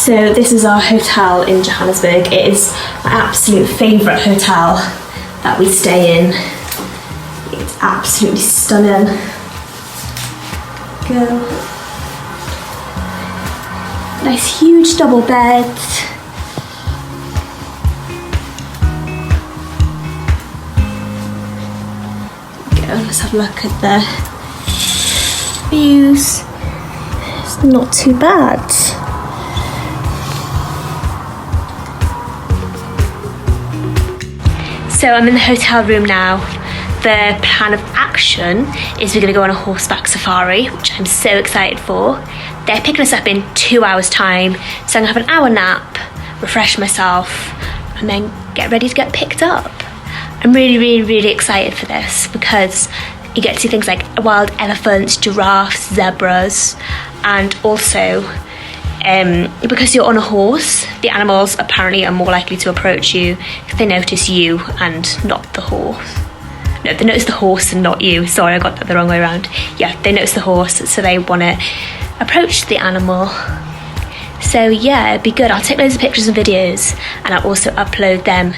So this is our hotel in Johannesburg. It is my absolute favourite hotel that we stay in. It's absolutely stunning. Go. Nice huge double beds. Go, let's have a look at the views. It's not too bad. So I'm in the hotel room now. The plan of action is we're gonna go on a horseback safari, which I'm so excited for. They're picking us up in 2 hours time, so I'm gonna have an hour nap, refresh myself, and then get ready to get picked up. I'm really excited for this because you get to see things like wild elephants, giraffes, zebras, and also because you're on a horse, the animals apparently are more likely to approach you if they notice you and not the horse. No, they notice the horse and not you. Sorry, I got that the wrong way around. Yeah, they notice the horse, so they want to approach the animal. So yeah, it'd be good. I'll take loads of pictures and videos and I'll also upload them